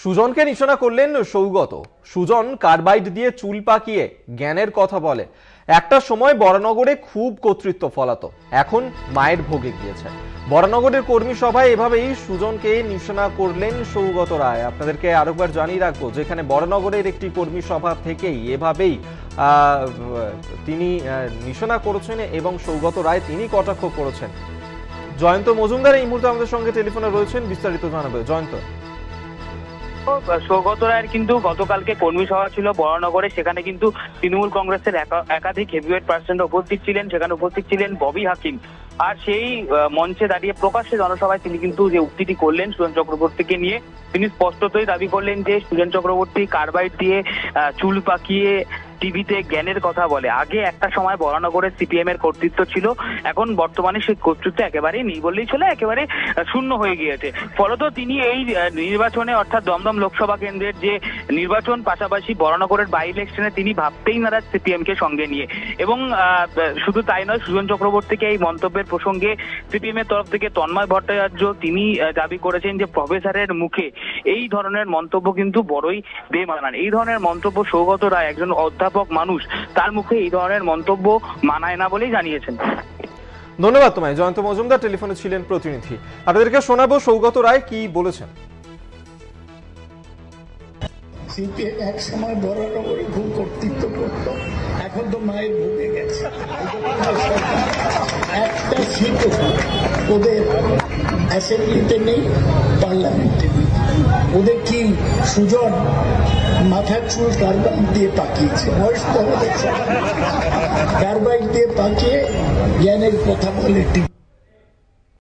সুজনকে নিশানা করলেন সৌগত। সুজন কার্বাইড দিয়ে চুল পাকিয়ে জ্ঞানের কথা বলে। একটা সময় বরানগরে খুব কর্তৃত্ব ফলাতো, এখন মায়ের ভোগে গিয়েছে। বরানগরের কর্মী সভায় এভাবেই সুজনকে নিশানা করলেন সৌগত রায়। আপনাদেরকে আরেকবার জানিয়ে রাখবো, যেখানে বরানগরের একটি কর্মী সভা থেকেই এভাবেই তিনি নিশানা করেছেন এবং সৌগত রায় তিনি কটাক্ষ করেছেন। জয়ন্ত মজুমদার এই মুহূর্তে আমাদের সঙ্গে টেলিফোনে রয়েছেন, বিস্তারিত জানাবে জয়ন্ত। সৌগত রায়ের কিন্তু গতকালকে কর্মী সভা ছিল বরানগরে। সেখানে কিন্তু তৃণমূল কংগ্রেসের একাধিক হেভিওয়েট পার্সন উপস্থিত ছিলেন। সেখানে উপস্থিত ছিলেন ববি হাকিম। আর সেই মঞ্চে দাঁড়িয়ে প্রকাশ্যে জনসভায় তিনি কিন্তু যে উক্তিটি করলেন সুজন চক্রবর্তীকে নিয়ে, তিনি স্পষ্টতই দাবি করলেন যে সুজন চক্রবর্তী কার্বাইড দিয়ে চুল পাকিয়ে টিভিতে জ্ঞানের কথা বলে। আগে একটা সময় বরানগরের সিপিএম এর কর্তৃত্ব ছিল, এখন বর্তমানে সেই কর্তৃত্ব একেবারেই নেই বললেই চলে, একেবারে শূন্য হয়ে গিয়েছে। ফলত তিনি এই নির্বাচনে অর্থাৎ দমদম লোকসভা কেন্দ্রের যে নির্বাচন, পাশাপাশি বরানগরের বাই ইলেকশনে তিনি ভাবতেই নারাজ সিপিএম কে সঙ্গে নিয়ে। এবং শুধু তাই নয়, সুজন চক্রবর্তীকে এই মন্তব্যের প্রসঙ্গে সিপিএম এর তরফ থেকে তন্ময় ভট্টাচার্য তিনি দাবি করেছেন যে প্রফেসরের মুখে এই ধরনের মন্তব্য কিন্তু বড়ই বেমানান। এই ধরনের মন্তব্য সৌগত রায় একজন অধ্যাপক মানুষ, তার মুখে এই ধরনের মন্তব্য মানায় না বলেই জানিয়েছেন। ধন্যবাদ তোমায় জয়ন্ত মজুমদার, টেলিফোনে ছিলেন প্রতিনিধি। আপনাদেরকে শোনাবো সৌগত রায় কি বলেছেন। সিপিএম এক সময় বরানগরে খুব কর্তৃত্ব করতো, এখন তো মায়ের ভুগে গেছে। একটা সিট ওদের অ্যাসেম্বলিতে নেই, পার্লামেন্টে নেই। ওদের কি সুজন মাথার চুল কার্বাইড দিয়ে পাকিয়েছে, বয়স তো আমাদের কার্বাইড দিয়ে পাকিয়ে জ্ঞানের কথা বলে